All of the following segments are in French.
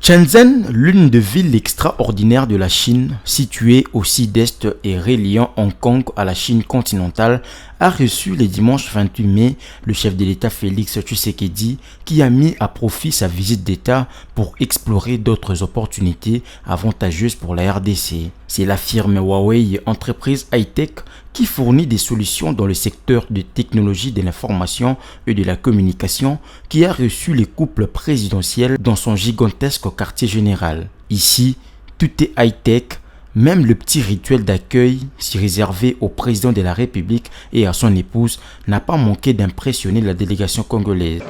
Shenzhen, l'une des villes extraordinaires de la Chine, située au sud-est et reliant Hong Kong à la Chine continentale, a reçu le dimanche 28 mai le chef de l'État Félix Tshisekedi qui a mis à profit sa visite d'État pour explorer d'autres opportunités avantageuses pour la RDC. C'est la firme Huawei, entreprise high-tech, qui fournit des solutions dans le secteur de technologie de l'information et de la communication, qui a reçu les couples présidentiels dans son gigantesque quartier général. Ici, tout est high-tech, même le petit rituel d'accueil, si réservé au président de la République et à son épouse, n'a pas manqué d'impressionner la délégation congolaise.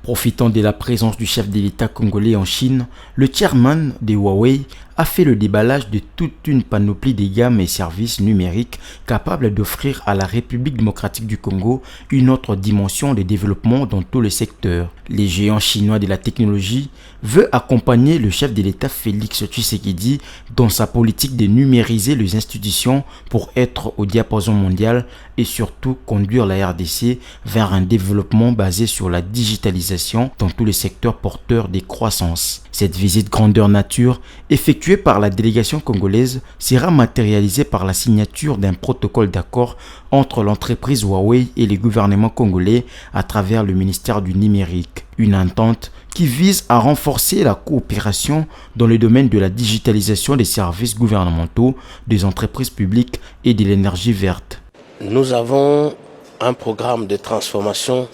Profitant de la présence du chef de l'État congolais en Chine, le chairman de Huawei a fait le déballage de toute une panoplie de gammes et services numériques capables d'offrir à la République démocratique du Congo une autre dimension de développement dans tous les secteurs. Les géants chinois de la technologie veulent accompagner le chef de l'État Félix Tshisekedi dans sa politique de numériser les institutions pour être au diapason mondial et surtout conduire la RDC vers un développement basé sur la digitalisation dans tous les secteurs porteurs de croissance. Cette visite grandeur nature, effectuée par la délégation congolaise, sera matérialisée par la signature d'un protocole d'accord entre l'entreprise Huawei et le gouvernement congolais à travers le ministère du numérique. Une entente qui vise à renforcer la coopération dans le domaine de la digitalisation des services gouvernementaux, des entreprises publiques et de l'énergie verte. Nous avons un programme de transformation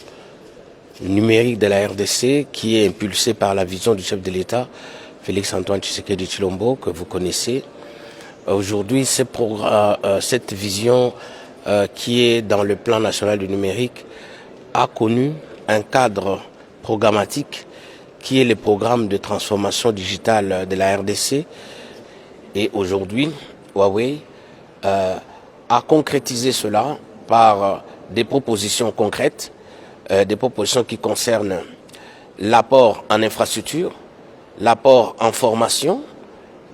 numérique de la RDC qui est impulsé par la vision du chef de l'État, Félix Antoine Tshisekedi Tshilombo, que vous connaissez. Aujourd'hui, cette vision qui est dans le plan national du numérique a connu un cadre programmatique qui est le programme de transformation digitale de la RDC. Et aujourd'hui, Huawei a concrétisé cela par des propositions concrètes, des propositions qui concernent l'apport en infrastructure, l'apport en formation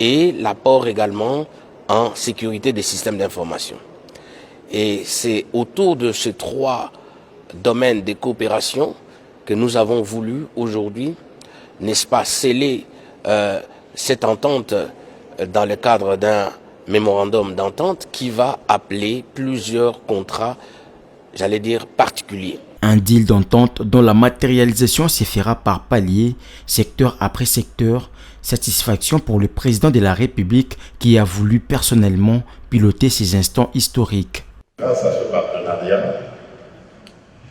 et l'apport également en sécurité des systèmes d'information. Et c'est autour de ces trois domaines de coopération que nous avons voulu aujourd'hui, n'est-ce pas, sceller cette entente dans le cadre d'un mémorandum d'entente qui va appeler plusieurs contrats, j'allais dire, particuliers. Un deal d'entente dont la matérialisation se fera par paliers, secteur après secteur, satisfaction pour le président de la République qui a voulu personnellement piloter ces instants historiques. Grâce à ce partenariat,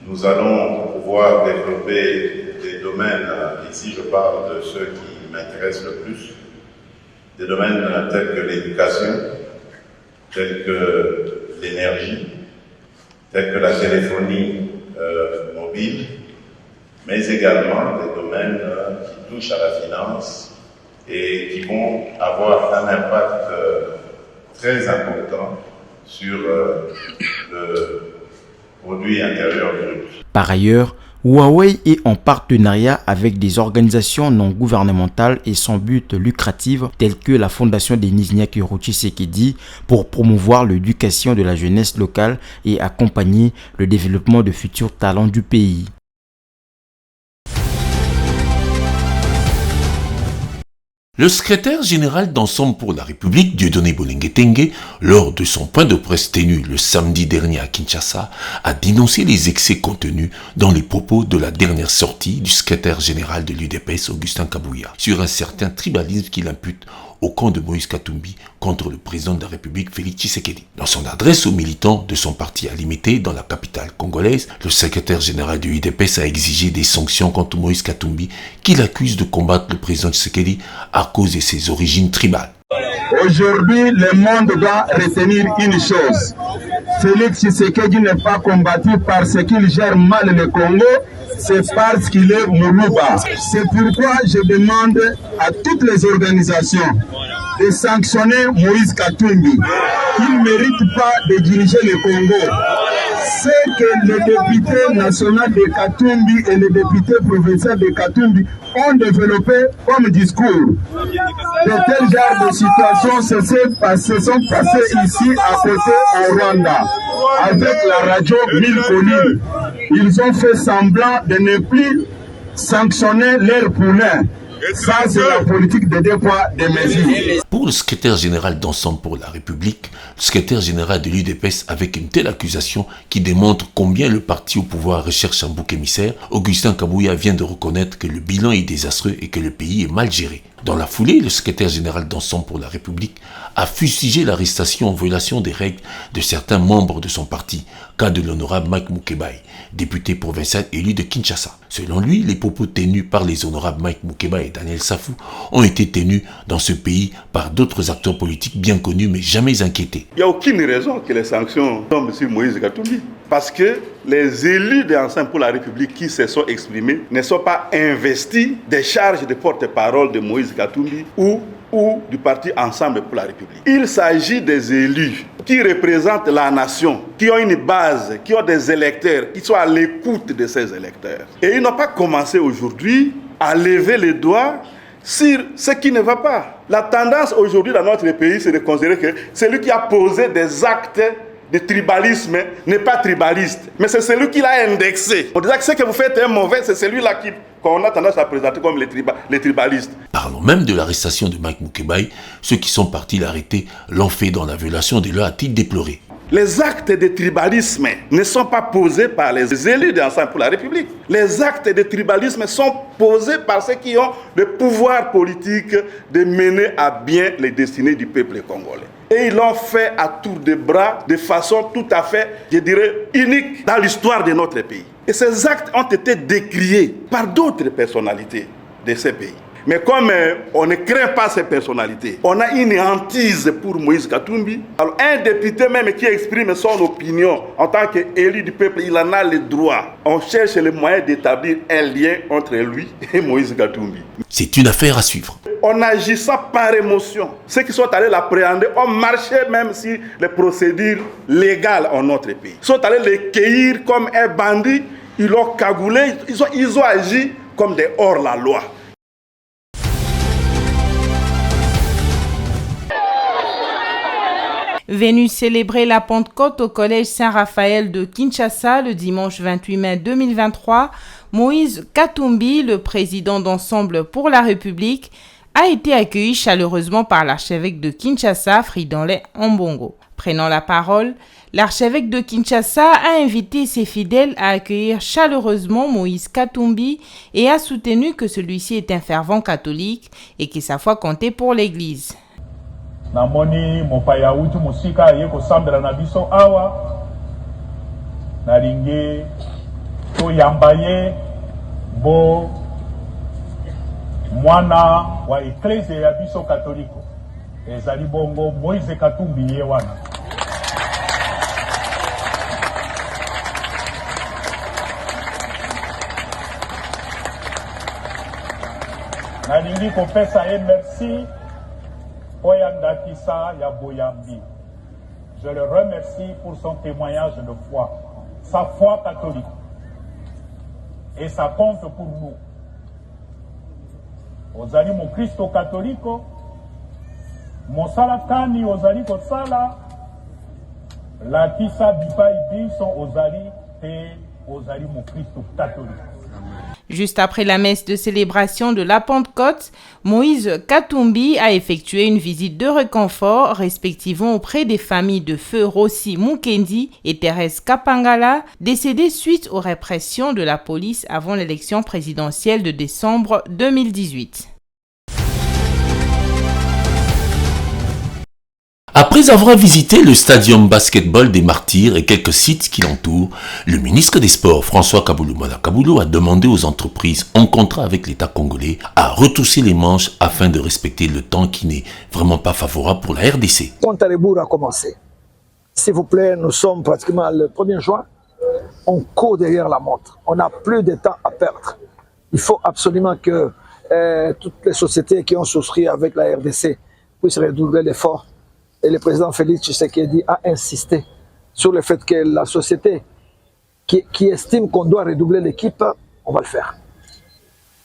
nous allons pouvoir développer des domaines, ici je parle de ceux qui m'intéressent le plus, des domaines tels que l'éducation, tels que l'énergie, tels que la téléphonie mobile, mais également des domaines qui touchent à la finance et qui vont avoir un impact très important sur le produit intérieur brut. Par ailleurs, Huawei est en partenariat avec des organisations non gouvernementales et sans but lucratif telles que la Fondation Denis Nyakiro Tshisekedi pour promouvoir l'éducation de la jeunesse locale et accompagner le développement de futurs talents du pays. Le secrétaire général d'Ensemble pour la République, Dieudonné Bolenge-Tengue, lors de son point de presse tenu le samedi dernier à Kinshasa, a dénoncé les excès contenus dans les propos de la dernière sortie du secrétaire général de l'UDPS, Augustin Kabouya, sur un certain tribalisme qu'il impute au camp de Moïse Katumbi contre le président de la République, Félix Tshisekedi. Dans son adresse aux militants de son parti à Limité dans la capitale congolaise, le secrétaire général de l'UDPS a exigé des sanctions contre Moïse Katumbi qu'il accuse de combattre le président Tshisekedi à cause de ses origines tribales. Aujourd'hui, le monde doit retenir une chose. Félix Tshisekedi n'est pas combattu parce qu'il gère mal le Congo, c'est parce qu'il est Moulouba. C'est pourquoi je demande à toutes les organisations de sanctionner Moïse Katumbi. Il ne mérite pas de diriger le Congo. C'est que le député national de Katumbi et le député provincial de Katumbi ont développé comme discours. De tels genres de situations se sont passées ici à côté au Rwanda. avec la radio 1000 connus. Ils ont fait semblant de ne plus sanctionner leurs poulains. Ça, c'est la politique de deux poids, deux mesures. Pour le secrétaire général d'Ensemble pour la République, le secrétaire général de l'UDPS, avec une telle accusation qui démontre combien le parti au pouvoir recherche un bouc émissaire, Augustin Kabouya vient de reconnaître que le bilan est désastreux et que le pays est mal géré. Dans la foulée, le secrétaire général d'Ensemble pour la République a fustigé l'arrestation en violation des règles de certains membres de son parti, cas de l'honorable Mike Mukebai, député provincial élu de Kinshasa. Selon lui, les propos tenus par les honorables Mike Mukebai et Daniel Safou ont été tenus dans ce pays par d'autres acteurs politiques bien connus mais jamais inquiétés. Il n'y a aucune raison que les sanctions tombent sur Moïse Katumbi. Parce que les élus de Ensemble pour la République qui se sont exprimés ne sont pas investis des charges de porte-parole de Moïse Katumbi ou du parti Ensemble pour la République. Il s'agit des élus qui représentent la nation, qui ont une base, qui ont des électeurs, qui sont à l'écoute de ces électeurs. Et ils n'ont pas commencé aujourd'hui à lever les doigts sur ce qui ne va pas. La tendance aujourd'hui dans notre pays, c'est de considérer que celui qui a posé des actes de tribalisme n'est pas tribaliste, mais c'est celui qui l'a indexé. On dit que ce que vous faites est mauvais, c'est celui-là qu'on a tendance à présenter comme les tribalistes. Parlons même de l'arrestation de Mike Mukebai. Ceux qui sont partis l'arrêter l'ont fait dans la violation des lois, a-t-il déploré. Les actes de tribalisme ne sont pas posés par les élus d'Ensemble pour la République. Les actes de tribalisme sont posés par ceux qui ont le pouvoir politique de mener à bien les destinées du peuple congolais. Et ils l'ont fait à tour de bras, de façon tout à fait, je dirais, unique dans l'histoire de notre pays. Et ces actes ont été décriés par d'autres personnalités de ces pays. Mais comme on ne craint pas ces personnalités, on a une hantise pour Moïse Katumbi. Alors un député même qui exprime son opinion en tant qu'élu du peuple, il en a le droit. On cherche les moyens d'établir un lien entre lui et Moïse Katumbi. C'est une affaire à suivre. En agissant par émotion, ceux qui sont allés l'appréhender ont marché même si les procédures légales en notre pays. Ils sont allés les cueillir comme un bandit, ils l'ont cagoulé, ils ont agi comme des hors-la-loi. Venu célébrer la Pentecôte au collège Saint-Raphaël de Kinshasa le dimanche 28 mai 2023, Moïse Katumbi, le président d'Ensemble pour la République, a été accueilli chaleureusement par l'archevêque de Kinshasa, Fridolin Ambongo. Prenant la parole, l'archevêque de Kinshasa a invité ses fidèles à accueillir chaleureusement Moïse Katumbi et a soutenu que celui-ci est un fervent catholique et que sa foi comptait pour l'Église. Namoni mopaya utu musika yeko sambela na biso awa nalingi to yambaye bo mwana wa eklezia ya biso katoliko ezali bongo Moïse Katumbi ye wana nalingi kopesa ye merci. Je le remercie pour son témoignage de foi, sa foi catholique. Et ça compte pour nous. Ozali mo Christo catholico, mo salakani ozali ko sala, la kisa bipa ibi son ozali te ozali mo Christo catholique. Juste après la messe de célébration de la Pentecôte, Moïse Katumbi a effectué une visite de réconfort respectivement auprès des familles de feu Rossi Mukendi et Thérèse Kapangala, décédées suite aux répressions de la police avant l'élection présidentielle de décembre 2018. Après avoir visité le stadium basketball des Martyrs et quelques sites qui l'entourent, le ministre des Sports, François Kaboulou-Mona Kaboulou, a demandé aux entreprises en contrat avec l'État congolais à retrousser les manches afin de respecter le temps qui n'est vraiment pas favorable pour la RDC. Compte à rebours a commencé. S'il vous plaît, nous sommes pratiquement le 1er juin. On court derrière la montre. On n'a plus de temps à perdre. Il faut absolument que toutes les sociétés qui ont souscrit avec la RDC puissent redoubler l'effort. Et le président Félix Tshisekedi a insisté sur le fait que la société qui estime qu'on doit redoubler l'équipe, on va le faire.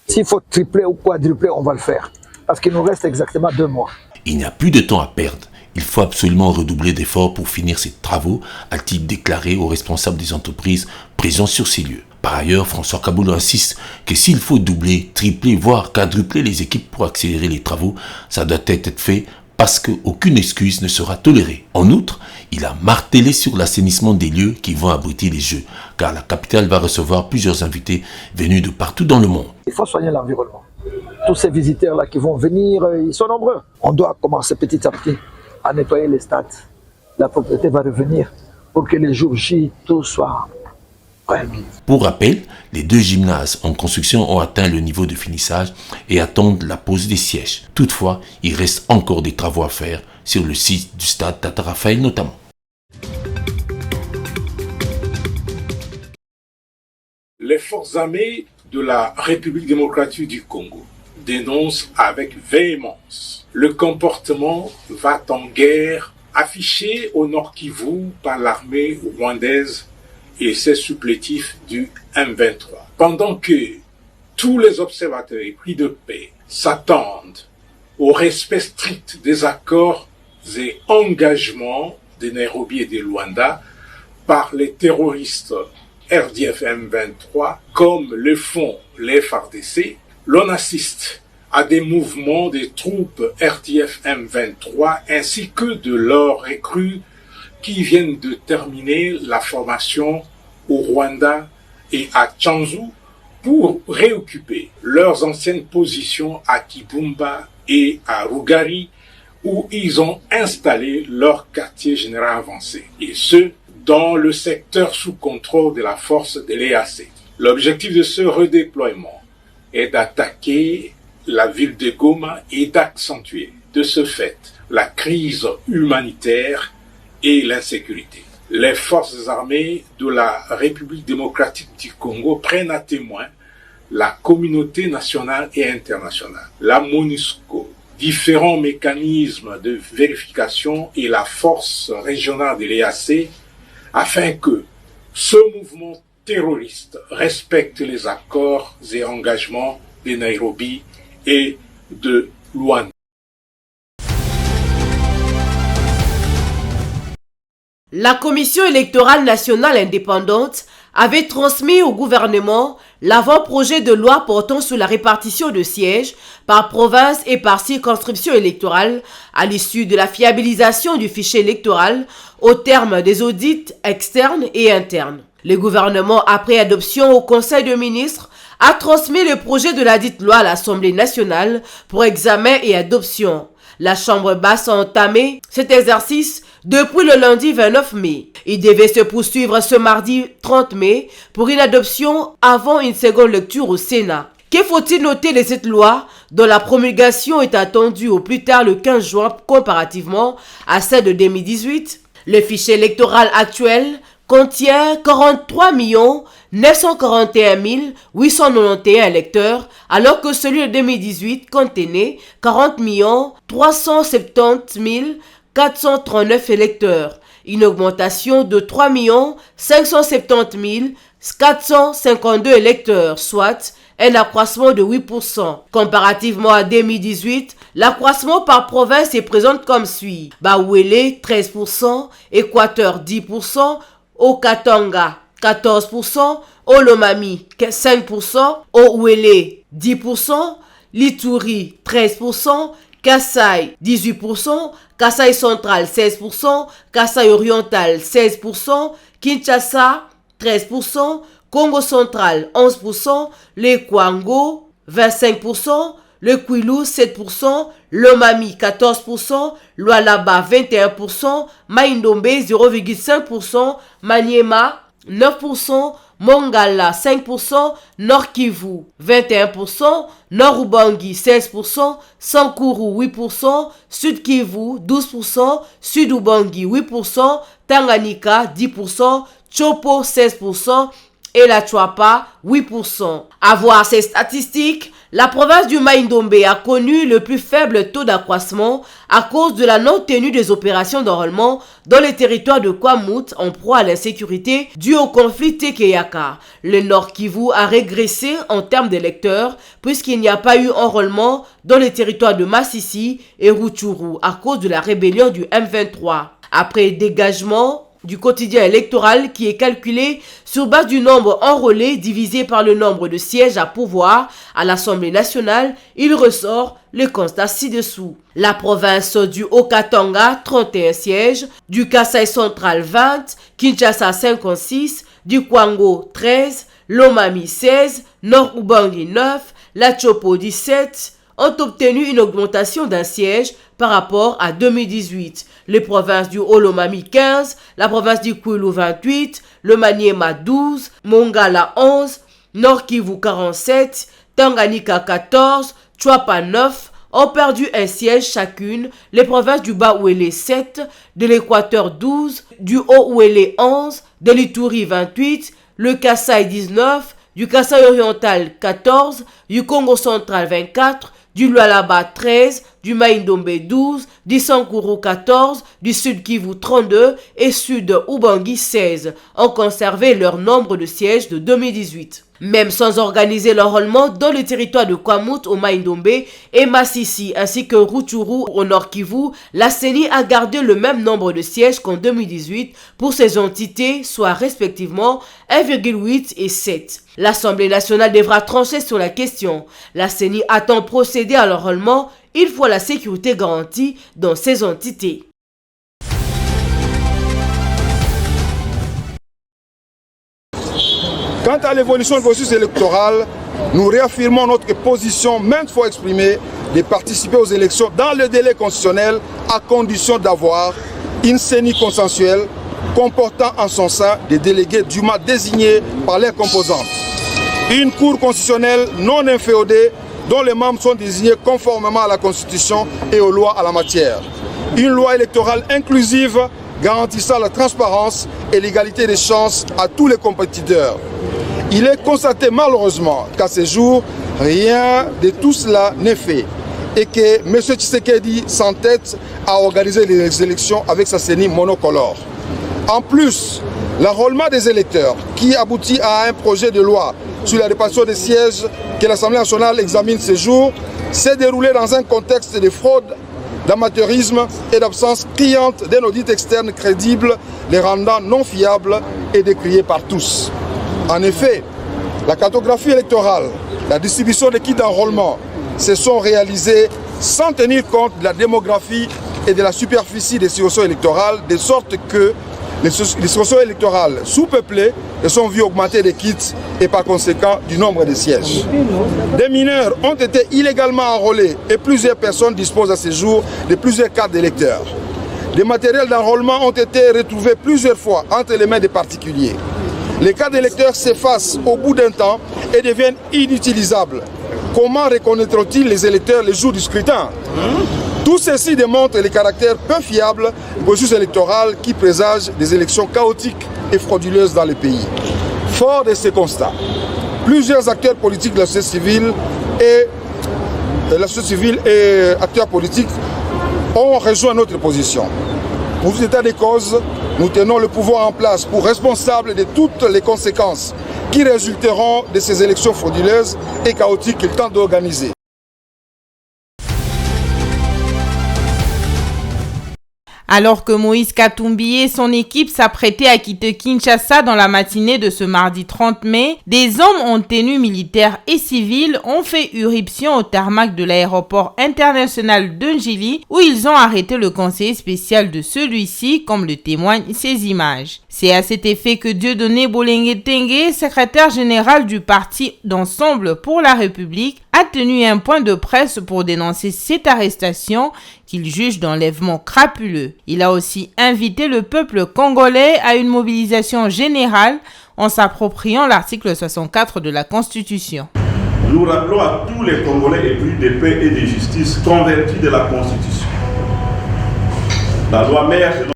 S'il faut tripler ou quadrupler, on va le faire. Parce qu'il nous reste exactement 2 mois. Il n'y a plus de temps à perdre. Il faut absolument redoubler d'efforts pour finir ces travaux, a-t-il déclaré aux responsables des entreprises présents sur ces lieux. Par ailleurs, François Kaboulou insiste que s'il faut doubler, tripler, voire quadrupler les équipes pour accélérer les travaux, ça doit être fait parce qu'aucune excuse ne sera tolérée. En outre, il a martelé sur l'assainissement des lieux qui vont abriter les Jeux, car la capitale va recevoir plusieurs invités venus de partout dans le monde. Il faut soigner l'environnement. Tous ces visiteurs-là qui vont venir, ils sont nombreux. On doit commencer petit à petit à nettoyer les stades. La propriété va revenir pour que les jours J, tout soit prêt. Pour rappel, les 2 gymnases en construction ont atteint le niveau de finissage et attendent la pose des sièges. Toutefois, il reste encore des travaux à faire sur le site du stade Tata Raphaël notamment. Les forces armées de la République démocratique du Congo dénoncent avec véhémence le comportement va-t-en-guerre affiché au Nord Kivu par l'armée rwandaise et ses supplétifs du M23. Pendant que tous les observateurs épris de paix s'attendent au respect strict des accords et engagements de Nairobi et de Luanda par les terroristes RDF M23, comme le font les FARDC, l'on assiste à des mouvements des troupes RDF M23 ainsi que de leurs recrues qui viennent de terminer la formation au Rwanda et à Tchanzu pour réoccuper leurs anciennes positions à Kibumba et à Rugari où ils ont installé leur quartier général avancé, et ce, dans le secteur sous contrôle de la force de l'EAC. L'objectif de ce redéploiement est d'attaquer la ville de Goma et d'accentuer de ce fait la crise humanitaire et l'insécurité. Les forces armées de la République démocratique du Congo prennent à témoin la communauté nationale et internationale, la MONUSCO, différents mécanismes de vérification et la force régionale de l'EAC afin que ce mouvement terroriste respecte les accords et engagements de Nairobi et de Luanda. La Commission électorale nationale indépendante avait transmis au gouvernement l'avant-projet de loi portant sur la répartition de sièges par province et par circonscription électorale à l'issue de la fiabilisation du fichier électoral au terme des audits externes et internes. Le gouvernement, après adoption au Conseil des ministres, a transmis le projet de la dite loi à l'Assemblée nationale pour examen et adoption. La Chambre basse a entamé cet exercice depuis le lundi 29 mai. Il devait se poursuivre ce mardi 30 mai pour une adoption avant une seconde lecture au Sénat. Que faut-il noter de cette loi dont la promulgation est attendue au plus tard le 15 juin comparativement à celle de 2018? Le fichier électoral actuel contient 43 941 891 électeurs, alors que celui de 2018 contenait 40 370 439 électeurs, une augmentation de 3 570 452 électeurs, soit un accroissement de 8%. Comparativement à 2018, l'accroissement par province est présent comme suit. Bawele 13%, Équateur 10%, Okatanga 14%, Olomami 5%, Ouele 10%, Lituri 13%, Kasaï 18%, Kasaï central 16%, Kasaï oriental 16%, Kinshasa 13%, Congo central 11%, le Kwango 25%, le Kwilu 7%, Lomami 14%, Lualaba 21%, Maindombe 0,5%, Maniema 9%, Mongala 5%, Nord Kivu 21%, Nord Ubangi 16%, Sankuru 8%, Sud Kivu 12%, Sud Ubangi 8%, Tanganyika 10%, Chopo 16%, et la Chouapa 8%. À voir ces statistiques, la province du Mai-Ndombe a connu le plus faible taux d'accroissement à cause de la non-tenue des opérations d'enrôlement dans les territoires de Kwamut en proie à l'insécurité due au conflit Tekeyaka. Le Nord Kivu a régressé en termes d'électeurs puisqu'il n'y a pas eu enrôlement dans les territoires de Massissi et Rutshuru à cause de la rébellion du M23. Après dégagement du quotidien électoral qui est calculé sur base du nombre enrôlé divisé par le nombre de sièges à pourvoir à l'Assemblée nationale, il ressort le constat ci-dessous. La province du Haut-Katanga, 31 sièges, du Kasaï central 20, Kinshasa 56, du Kwango 13, Lomami 16, Nord-Ubangi 9, la Chopo 17, ont obtenu une augmentation d'un siège par rapport à 2018. Les provinces du Haut-Lomami 15, la province du Kwilu 28, le Maniema 12, Mongala 11, Nord Kivu 47, Tanganyika 14, Chouapa 9 ont perdu un siège chacune. Les provinces du Bas-Ouélé 7, de l'Équateur 12, du Haut-Ouélé 11, de l'Ituri 28, le Kasaï 19, du Kasaï oriental 14, du Congo central 24, du Lualaba 13, du Mai-Ndombe 12, du Sankuru 14, du Sud Kivu 32 et Sud Ubangi 16 ont conservé leur nombre de sièges de 2018. Même sans organiser l'enrôlement dans le territoire de Kwamut au Mai-Ndombe et Massissi ainsi que Rutshuru au Nord Kivu, la CENI a gardé le même nombre de sièges qu'en 2018 pour ces entités, soit respectivement 1,8 et 7. L'Assemblée nationale devra trancher sur la question. La CENI attend procéder à l'enrôlement. Il faut la sécurité garantie dans ces entités. Quant à l'évolution du processus électoral, nous réaffirmons notre position maintes fois exprimée de participer aux élections dans le délai constitutionnel à condition d'avoir une CENI consensuelle comportant en son sein des délégués dûment désignés par les composantes. Une cour constitutionnelle non inféodée dont les membres sont désignés conformément à la Constitution et aux lois en la matière. Une loi électorale inclusive garantissant la transparence et l'égalité des chances à tous les compétiteurs. Il est constaté malheureusement qu'à ce jour, rien de tout cela n'est fait et que M. Tshisekedi s'entête à organiser les élections avec sa CENI monocolore. En plus, l'enrôlement des électeurs qui aboutit à un projet de loi sur la répartition des sièges que l'Assemblée nationale examine ce jour s'est déroulé dans un contexte de fraude, d'amateurisme et d'absence criante d'un audit externe crédible, les rendant non fiables et décriés par tous. En effet, la cartographie électorale, la distribution des kits d'enrôlement se sont réalisées sans tenir compte de la démographie et de la superficie des circonscriptions électorales, de sorte que les circonscriptions électorales sous-peuplées se sont vues augmenter des kits et par conséquent du nombre de sièges. Des mineurs ont été illégalement enrôlés et plusieurs personnes disposent à ce jour de plusieurs cartes d'électeurs. Des matériels d'enrôlement ont été retrouvés plusieurs fois entre les mains des particuliers. Les cartes d'électeurs s'effacent au bout d'un temps et deviennent inutilisables. Comment reconnaîtront-ils les électeurs les jours du scrutin? Tout ceci démontre le caractère peu fiable du processus électoral qui présage des élections chaotiques et frauduleuses dans le pays. Fort de ces constats, plusieurs acteurs politiques de la société civile et acteurs politiques ont rejoint notre position. Pour tout état de cause, nous tenons le pouvoir en place pour responsable de toutes les conséquences qui résulteront de ces élections frauduleuses et chaotiques qu'il tente d'organiser. Alors que Moïse Katumbi et son équipe s'apprêtaient à quitter Kinshasa dans la matinée de ce mardi 30 mai, des hommes en tenue militaire et civile ont fait irruption au tarmac de l'aéroport international de Njili où ils ont arrêté le conseiller spécial de celui-ci, comme le témoignent ces images. C'est à cet effet que Dieudonné Bolenge-Tengue, secrétaire général du parti d'Ensemble pour la République, a tenu un point de presse pour dénoncer cette arrestation qu'il juge d'enlèvement crapuleux. Il a aussi invité le peuple congolais à une mobilisation générale en s'appropriant l'article 64 de la Constitution. Nous rappelons à tous les Congolais épris de paix et de justice convertis de la Constitution. La loi mère de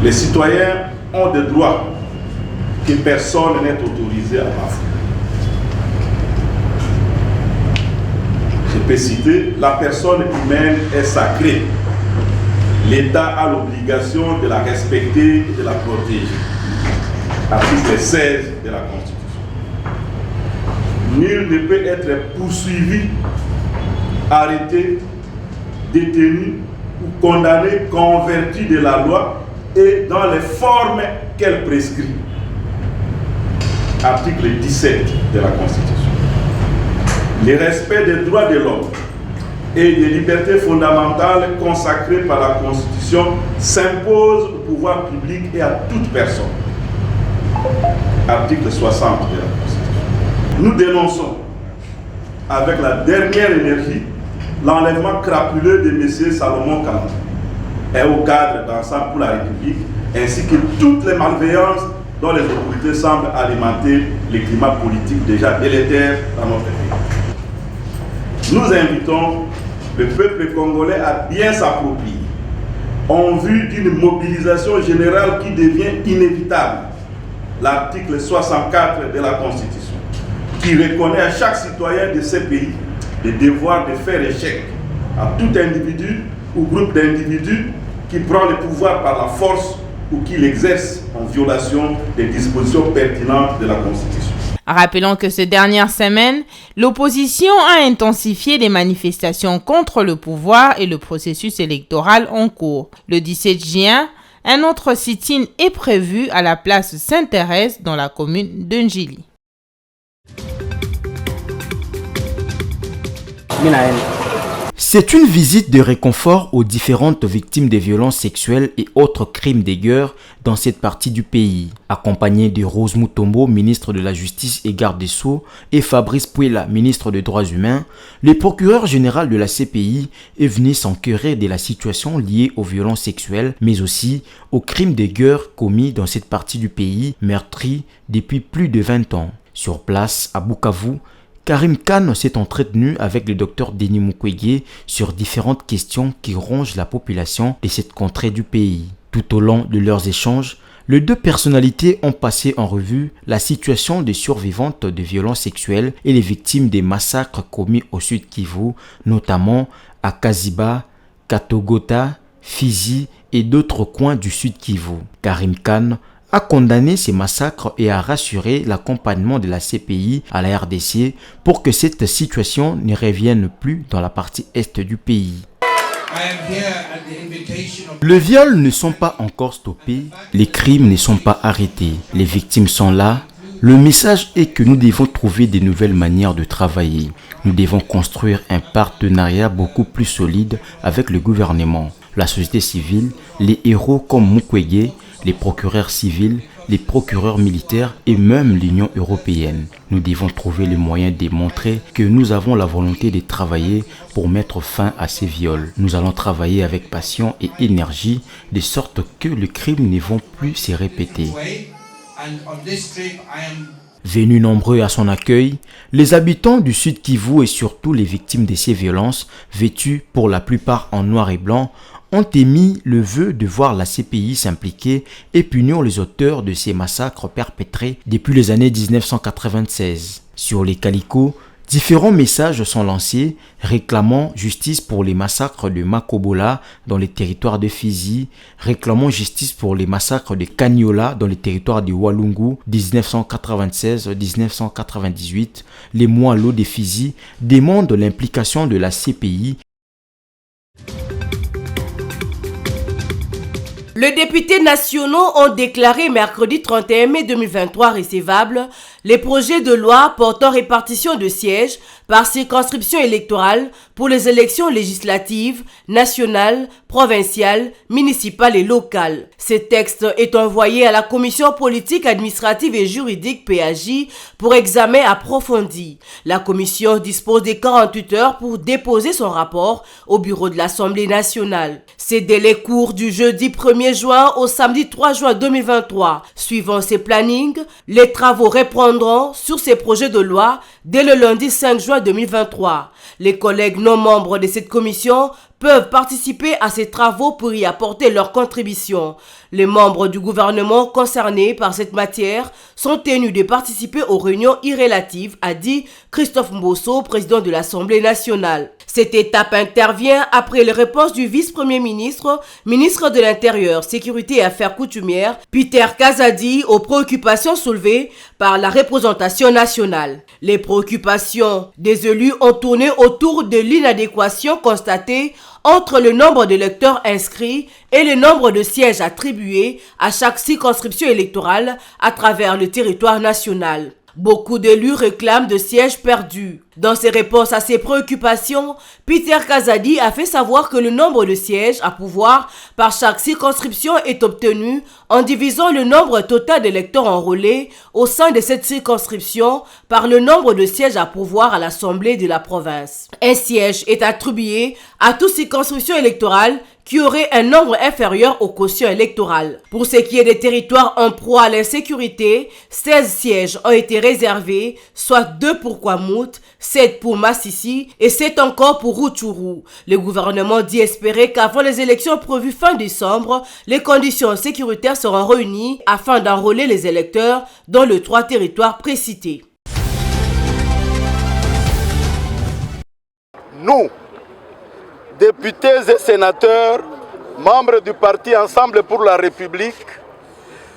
les citoyens ont des droits que personne n'est autorisé à bafouer. Je peux citer, la personne humaine est sacrée. L'État a l'obligation de la respecter et de la protéger. Article 16 de la Constitution. Nul ne peut être poursuivi, arrêté, détenu ou condamné qu'en vertu de la loi et dans les formes qu'elle prescrit. Article 17 de la Constitution. Le respect des droits de l'homme et des libertés fondamentales consacrées par la Constitution s'impose au pouvoir public et à toute personne. Article 60 de la Constitution. Nous dénonçons avec la dernière énergie l'enlèvement crapuleux de M. Salomon Kalou et au cadre d'Ensemble pour la République, ainsi que toutes les malveillances dont les autorités semblent alimenter les climats politiques déjà délétères dans notre pays. Nous invitons le peuple congolais à bien s'approprier en vue d'une mobilisation générale qui devient inévitable. L'article 64 de la Constitution, qui reconnaît à chaque citoyen de ce pays le devoir de faire échec à tout individu ou groupe d'individus qui prend le pouvoir par la force ou qui l'exerce en violation des dispositions pertinentes de la Constitution. Rappelons que ces dernières semaines, l'opposition a intensifié les manifestations contre le pouvoir et le processus électoral en cours. Le 17 juin, un autre sit-in est prévu à la place Sainte-Thérèse dans la commune de Njili. C'est une visite de réconfort aux différentes victimes des violences sexuelles et autres crimes de guerre dans cette partie du pays. Accompagné de Rose Mutombo, ministre de la Justice et garde des Sceaux, et Fabrice Pouela, ministre des Droits humains, le procureur général de la CPI est venu s'enquérir de la situation liée aux violences sexuelles, mais aussi aux crimes de guerre commis dans cette partie du pays, meurtri depuis plus de 20 ans. Sur place, à Bukavu, Karim Khan s'est entretenu avec le docteur Denis Mukwege sur différentes questions qui rongent la population de cette contrée du pays. Tout au long de leurs échanges, les deux personnalités ont passé en revue la situation des survivantes de violences sexuelles et les victimes des massacres commis au Sud Kivu, notamment à Kaziba, Katogota, Fizi et d'autres coins du Sud Kivu. Karim Khan a condamné ces massacres et a rassuré l'accompagnement de la CPI à la RDC pour que cette situation ne revienne plus dans la partie est du pays. Les viols ne sont pas encore stoppés, les crimes ne sont pas arrêtés, les victimes sont là. Le message est que nous devons trouver de nouvelles manières de travailler. Nous devons construire un partenariat beaucoup plus solide avec le gouvernement, la société civile, les héros comme Mukwege, les procureurs civils, les procureurs militaires et même l'Union européenne. Nous devons trouver le moyen de montrer que nous avons la volonté de travailler pour mettre fin à ces viols. Nous allons travailler avec passion et énergie de sorte que les crimes ne vont plus se répéter. Venus nombreux à son accueil, les habitants du Sud Kivu et surtout les victimes de ces violences, vêtues pour la plupart en noir et blanc, ont émis le vœu de voir la CPI s'impliquer et punir les auteurs de ces massacres perpétrés depuis les années 1996. Sur les calicots, différents messages sont lancés réclamant justice pour les massacres de Makobola dans les territoires de Fizi, réclamant justice pour les massacres de Kanyola dans les territoires de Walungu 1996-1998. Les Moalo de Fizi demandent l'implication de la CPI. Les députés nationaux ont déclaré mercredi 31 mai 2023 recevables les projets de loi portant répartition de sièges par circonscription électorale pour les élections législatives, nationales, provinciales, municipales et locales. Ce texte est envoyé à la Commission politique, administrative et juridique PAJ pour examen approfondi. La commission dispose de 48 heures pour déposer son rapport au bureau de l'Assemblée nationale. Ces délais courent du jeudi 1er juin au samedi 3 juin 2023. Suivant ces plannings, les travaux reprendront sur ces projets de loi dès le lundi 5 juin 2023. Les collègues non membres de cette commission peuvent participer à ces travaux pour y apporter leur contribution. Les membres du gouvernement concernés par cette matière sont tenus de participer aux réunions irrélatives, a dit Christophe Mbosso, président de l'Assemblée nationale. Cette étape intervient après les réponses du vice-premier ministre, ministre de l'Intérieur, Sécurité et Affaires coutumières, Peter Kazadi, aux préoccupations soulevées par la représentation nationale. Les préoccupations des élus ont tourné autour de l'inadéquation constatée entre le nombre d'électeurs inscrits et le nombre de sièges attribués à chaque circonscription électorale à travers le territoire national. Beaucoup d'élus réclament de sièges perdus. Dans ses réponses à ces préoccupations, Peter Kazadi a fait savoir que le nombre de sièges à pouvoir par chaque circonscription est obtenu en divisant le nombre total d'électeurs enrôlés au sein de cette circonscription par le nombre de sièges à pouvoir à l'Assemblée de la province. Un siège est attribué à toute circonscription électorale qui aurait un nombre inférieur au quotient électoral. Pour ce qui est des territoires en proie à l'insécurité, 16 sièges ont été réservés, soit 2 pour Kwamouth, 7 pour Massissi et 7 encore pour Rutshuru. Le gouvernement dit espérer qu'avant les élections prévues fin décembre, les conditions sécuritaires seront réunies afin d'enrôler les électeurs dans les 3 territoires précités. Nous, députés et sénateurs, membres du parti Ensemble pour la République,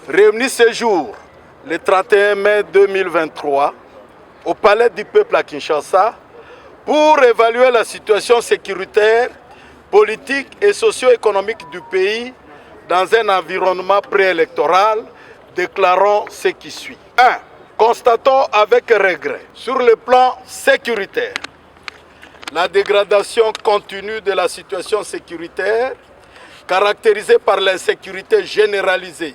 réunis ce jour, le 31 mai 2023, au Palais du Peuple à Kinshasa, pour évaluer la situation sécuritaire, politique et socio-économique du pays dans un environnement préélectoral, déclarons ce qui suit. 1. Constatons avec regret, sur le plan sécuritaire, la dégradation continue de la situation sécuritaire, caractérisée par l'insécurité généralisée,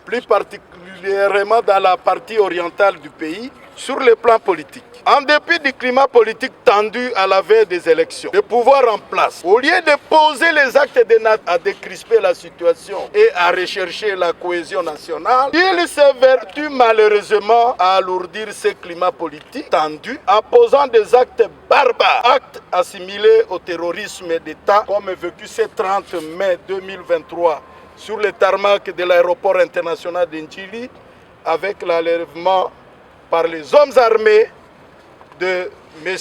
plus particulièrement dans la partie orientale du pays, sur le plan politique. En dépit du climat politique tendu à la veille des élections, le pouvoir en place, au lieu de poser les actes à décrisper la situation et à rechercher la cohésion nationale, il s'évertue malheureusement à alourdir ce climat politique tendu en posant des actes barbares, actes assimilés au terrorisme d'État, comme vécu ce 30 mai 2023 sur le tarmac de l'aéroport international d'Indjili, avec l'enlèvement par les hommes armés de M.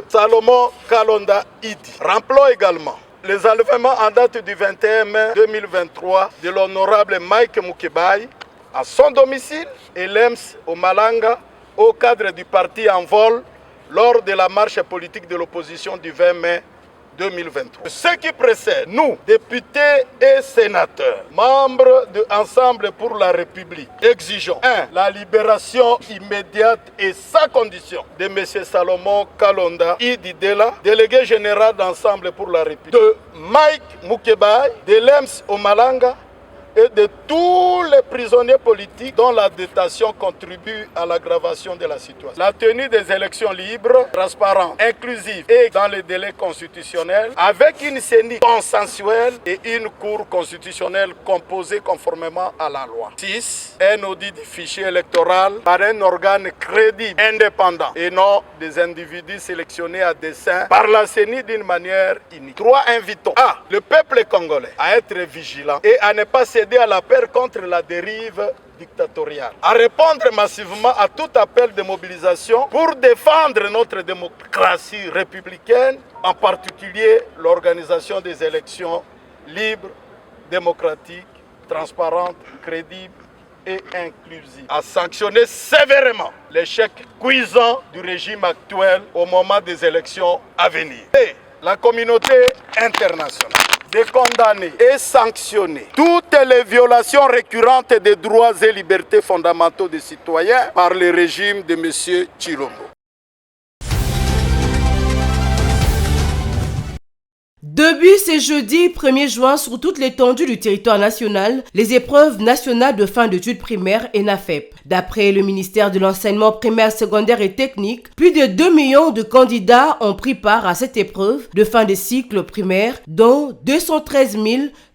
Salomon Kalonda Idi. Rappelons également les enlèvements en date du 21 mai 2023 de l'honorable Mike Mukebai à son domicile et l'EMS au Malanga au cadre du parti en vol lors de la marche politique de l'opposition du 20 mai 2023. Ce qui précède, nous, députés et sénateurs, membres de Ensemble pour la République, exigeons 1. La libération immédiate et sans condition de M. Salomon Kalonda Idi Dela, délégué général d'Ensemble pour la République, de Mike Mukebai, de l'EMS au Malanga, et de tous les prisonniers politiques dont la détention contribue à l'aggravation de la situation. La tenue des élections libres, transparentes, inclusives et dans les délais constitutionnels, avec une CENI consensuelle et une cour constitutionnelle composée conformément à la loi. 6. Un audit du fichier électoral par un organe crédible, indépendant et non des individus sélectionnés à dessein par la CENI d'une manière unique. 3. Invitons le peuple congolais à être vigilant et à ne pas céder à la paix contre la dérive dictatoriale, à répondre massivement à tout appel de mobilisation pour défendre notre démocratie républicaine, en particulier l'organisation des élections libres, démocratiques, transparentes, crédibles et inclusives, à sanctionner sévèrement l'échec cuisant du régime actuel au moment des élections à venir. Et la communauté internationale de condamner et sanctionner toutes les violations récurrentes des droits et libertés fondamentaux des citoyens par le régime de M. Tshilombo. Depuis ce jeudi 1er juin, sur toute l'étendue du territoire national, les épreuves nationales de fin d'études primaires ENAFEP. D'après le ministère de l'Enseignement primaire, secondaire et technique, plus de 2 millions de candidats ont pris part à cette épreuve de fin de cycle primaire, dont 213 000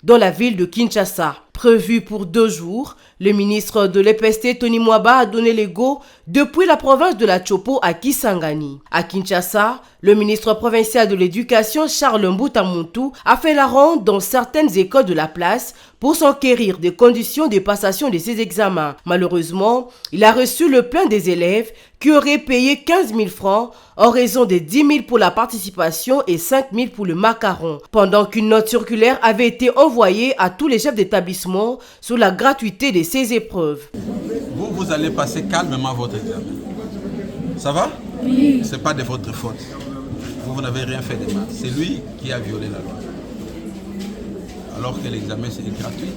dans la ville de Kinshasa. Prévu pour 2 jours, le ministre de l'EPST Tony Mwaba a donné les go depuis la province de la Chopo à Kisangani. À Kinshasa, le ministre provincial de l'Éducation Charles Mbuta Muntu a fait la ronde dans certaines écoles de la place pour s'enquérir des conditions de passation de ses examens. Malheureusement, il a reçu le plaint des élèves qui auraient payé 15 000 francs en raison de 10 000 pour la participation et 5 000 pour le macaron, pendant qu'une note circulaire avait été envoyée à tous les chefs d'établissement sur la gratuité de ces épreuves. Vous allez passer calmement votre examen. Ça va? Oui. Ce n'est pas de votre faute. Vous n'avez rien fait de mal. C'est lui qui a violé la loi. Alors que l'examen c'est gratuit.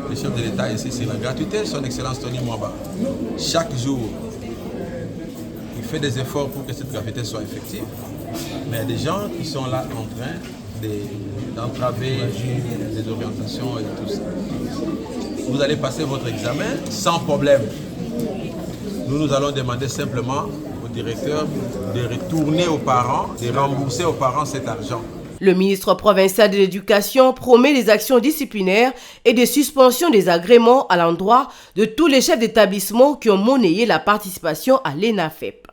Le chef de l'État ici, c'est la gratuité. Son Excellence Tony Mwaba, chaque jour, il fait des efforts pour que cette gratuité soit effective. Mais il y a des gens qui sont là en train d'entraver les orientations et tout ça. Vous allez passer votre examen sans problème. Nous allons demander simplement au directeur de retourner aux parents, de rembourser aux parents cet argent. Le ministre provincial de l'Éducation promet des actions disciplinaires et des suspensions des agréments à l'endroit de tous les chefs d'établissement qui ont monnayé la participation à l'ENAFEP.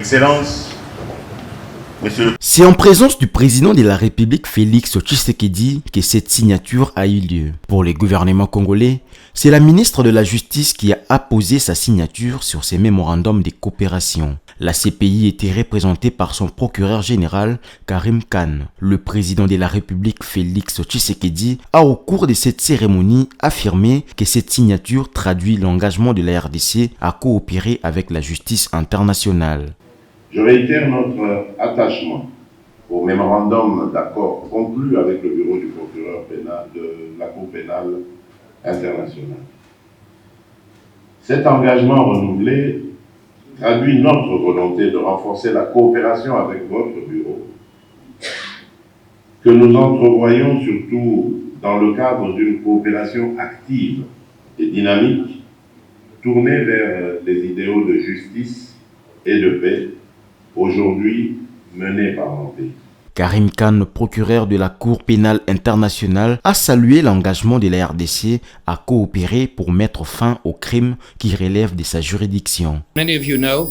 Excellence, Monsieur. C'est en présence du président de la République Félix Tshisekedi que cette signature a eu lieu. Pour le gouvernement congolais, c'est la ministre de la Justice qui a apposé sa signature sur ces mémorandums de coopération. La CPI était représentée par son procureur général Karim Khan. Le président de la République Félix Tshisekedi a au cours de cette cérémonie affirmé que cette signature traduit l'engagement de la RDC à coopérer avec la justice internationale. Je réitère notre attachement au mémorandum d'accord conclu avec le bureau du procureur pénal de la Cour pénale internationale. Cet engagement renouvelé traduit notre volonté de renforcer la coopération avec votre bureau, que nous entrevoyons surtout dans le cadre d'une coopération active et dynamique, tournée vers les idéaux de justice et de paix, aujourd'hui menés par mon pays. Karim Khan, procureur de la Cour pénale internationale, a salué l'engagement de la RDC à coopérer pour mettre fin aux crimes qui relèvent de sa juridiction. Many of you know,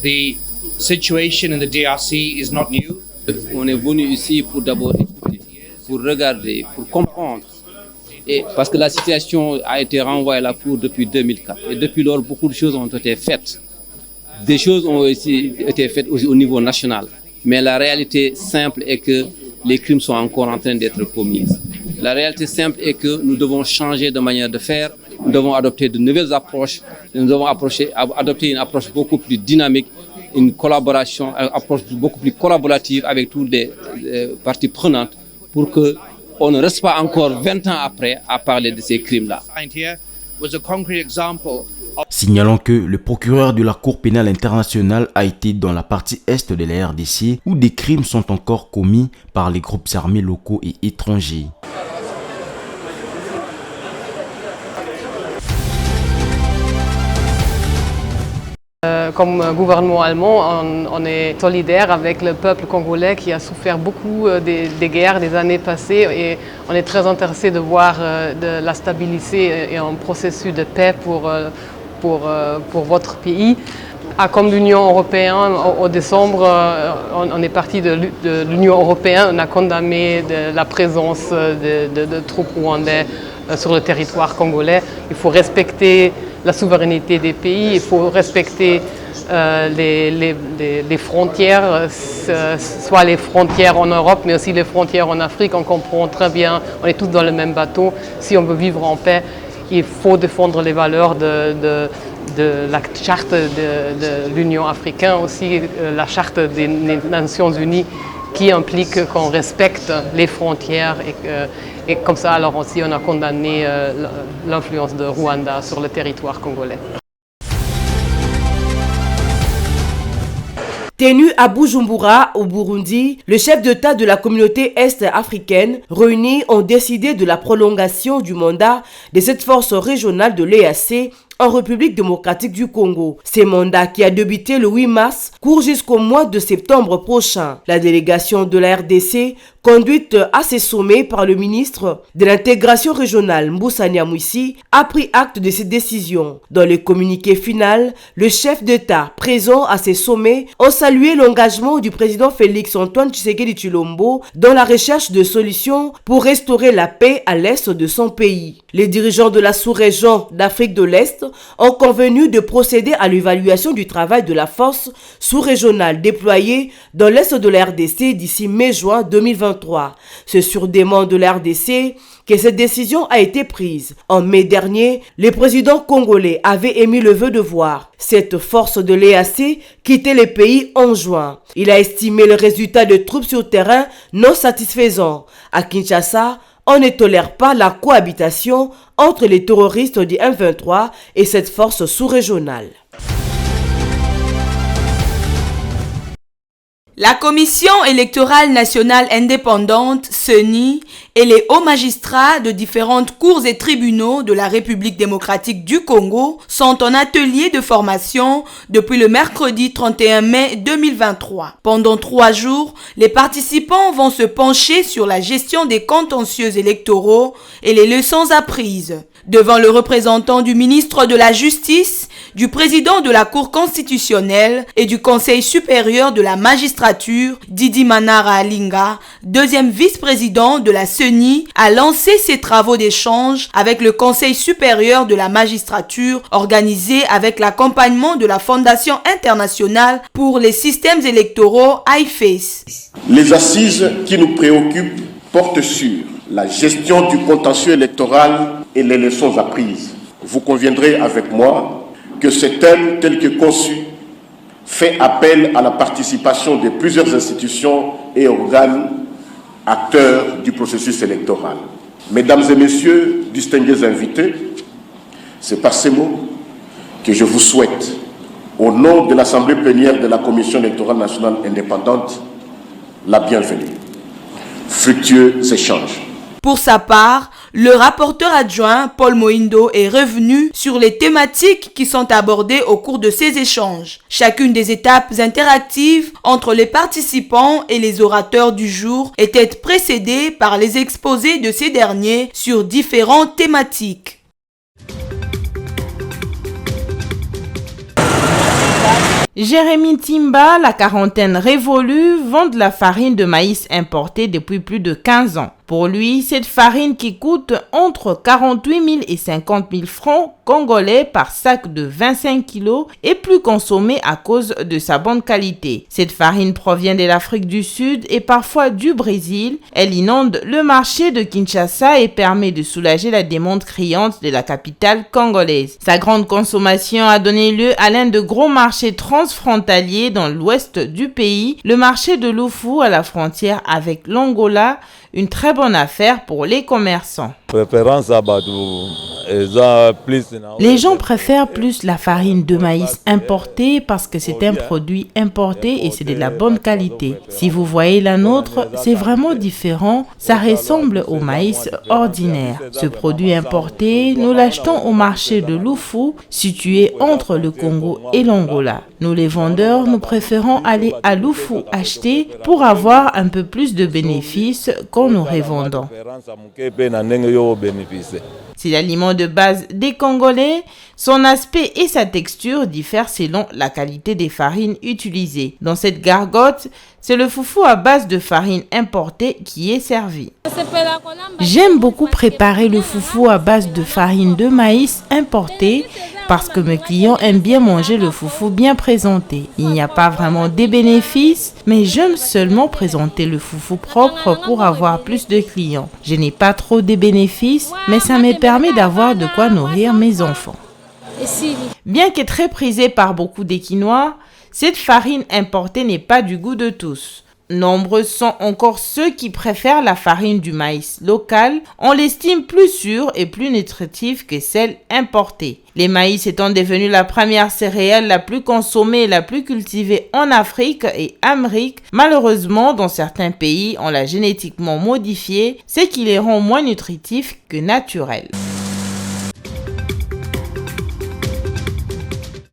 the situation in the DRC is not new. On est venu ici pour d'abord écouter, pour regarder, pour comprendre. Et parce que la situation a été renvoyée à la Cour depuis 2004. Et depuis lors, beaucoup de choses ont été faites. Des choses ont aussi été faites aussi au niveau national. Mais la réalité simple est que les crimes sont encore en train d'être commis. La réalité simple est que nous devons changer de manière de faire, nous devons adopter de nouvelles approches, nous devons adopter une approche beaucoup plus dynamique, une collaboration, une approche beaucoup plus collaborative avec toutes les parties prenantes pour qu'on ne reste pas encore 20 ans après à parler de ces crimes-là. Signalons que le procureur de la Cour pénale internationale a été dans la partie est de la RDC où des crimes sont encore commis par les groupes armés locaux et étrangers. Comme gouvernement allemand, on est solidaire avec le peuple congolais qui a souffert beaucoup des guerres des années passées et on est très intéressé de voir de la stabilité et un processus de paix pour votre pays. Comme l'Union européenne, au décembre, on est parti de l'Union européenne, on a condamné la présence de troupes rwandaises sur le territoire congolais. Il faut respecter la souveraineté des pays, il faut respecter les frontières, soit les frontières en Europe, mais aussi les frontières en Afrique. On comprend très bien, on est tous dans le même bateau. Si on veut vivre en paix, il faut défendre les valeurs de la charte de l'Union africaine, aussi la charte des Nations unies qui implique qu'on respecte les frontières et comme ça alors aussi on a condamné l'influence de Rwanda sur le territoire congolais. Tenu à Bujumbura, au Burundi, le chef d'État de la communauté est-africaine réunis ont décidé de la prolongation du mandat de cette force régionale de l'EAC en République démocratique du Congo. Ce mandat qui a débuté le 8 mars court jusqu'au mois de septembre prochain. La délégation de la RDC, conduite à ces sommets par le ministre de l'intégration régionale Mbusa Nyamwisi, a pris acte de cette décision. Dans le communiqué final, le chef d'État présent à ces sommets a salué l'engagement du président Félix Antoine Tshisekedi Tshilombo dans la recherche de solutions pour restaurer la paix à l'est de son pays. Les dirigeants de la sous-région d'Afrique de l'Est ont convenu de procéder à l'évaluation du travail de la force sous-régionale déployée dans l'est de la RDC d'ici mai-juin 2023. C'est sur demande de la RDC que cette décision a été prise. En mai dernier, le président congolais avait émis le vœu de voir cette force de l'EAC quitter le pays en juin. Il a estimé le résultat de troupes sur terrain non satisfaisant. À Kinshasa, on ne tolère pas la cohabitation entre les terroristes du M23 et cette force sous-régionale. La Commission électorale nationale indépendante, CENI, et les hauts magistrats de différentes cours et tribunaux de la République démocratique du Congo sont en atelier de formation depuis le mercredi 31 mai 2023. Pendant 3 jours, les participants vont se pencher sur la gestion des contentieux électoraux et les leçons apprises. Devant le représentant du ministre de la Justice, du président de la Cour constitutionnelle et du Conseil supérieur de la magistrature, Didi Manara Alinga, deuxième vice-président de la CENI, a lancé ses travaux d'échange avec le Conseil supérieur de la magistrature organisé avec l'accompagnement de la Fondation internationale pour les systèmes électoraux IFES. Les assises qui nous préoccupent portent sur la gestion du contentieux électoral et les leçons apprises. Vous conviendrez avec moi que ce thème tel que conçu fait appel à la participation de plusieurs institutions et organes acteurs du processus électoral. Mesdames et messieurs, distingués invités, c'est par ces mots que je vous souhaite, au nom de l'Assemblée plénière de la Commission électorale nationale indépendante, la bienvenue. Fructueux échanges. Pour sa part, le rapporteur adjoint Paul Moindo est revenu sur les thématiques qui sont abordées au cours de ces échanges. Chacune des étapes interactives entre les participants et les orateurs du jour était précédée par les exposés de ces derniers sur différentes thématiques. Jérémy Timba, la quarantaine révolue, vend de la farine de maïs importée depuis plus de 15 ans. Pour lui, cette farine qui coûte entre 48 000 et 50 000 francs congolais par sac de 25 kilos est plus consommée à cause de sa bonne qualité. Cette farine provient de l'Afrique du Sud et parfois du Brésil. Elle inonde le marché de Kinshasa et permet de soulager la demande criante de la capitale congolaise. Sa grande consommation a donné lieu à l'un de gros marchés transfrontaliers dans l'ouest du pays, le marché de Lufu à la frontière avec l'Angola, une très bonne affaire pour les commerçants. Les gens préfèrent plus la farine de maïs importée parce que c'est un produit importé et c'est de la bonne qualité. Si vous voyez la nôtre, c'est vraiment différent, ça ressemble au maïs ordinaire. Ce produit importé, nous l'achetons au marché de Lufu, situé entre le Congo et l'Angola. Nous les vendeurs, nous préférons aller à Lufu acheter pour avoir un peu plus de bénéfices quand nous revendons. C'est l'aliment de base des Congolais. Son aspect et sa texture diffèrent selon la qualité des farines utilisées. Dans cette gargote, c'est le foufou à base de farine importée qui est servi. J'aime beaucoup préparer le foufou à base de farine de maïs importée parce que mes clients aiment bien manger le foufou bien présenté. Il n'y a pas vraiment des bénéfices, mais j'aime seulement présenter le foufou propre pour avoir plus de clients. Je n'ai pas trop de bénéfices, mais ça me permet d'avoir de quoi nourrir mes enfants. Bien que très prisée par beaucoup d'Équinois, cette farine importée n'est pas du goût de tous. Nombreux sont encore ceux qui préfèrent la farine du maïs local. On l'estime plus sûre et plus nutritive que celle importée. Les maïs étant devenus la première céréale la plus consommée et la plus cultivée en Afrique et Amérique, malheureusement, dans certains pays, on l'a génétiquement modifiée, ce qui les rend moins nutritifs que naturels.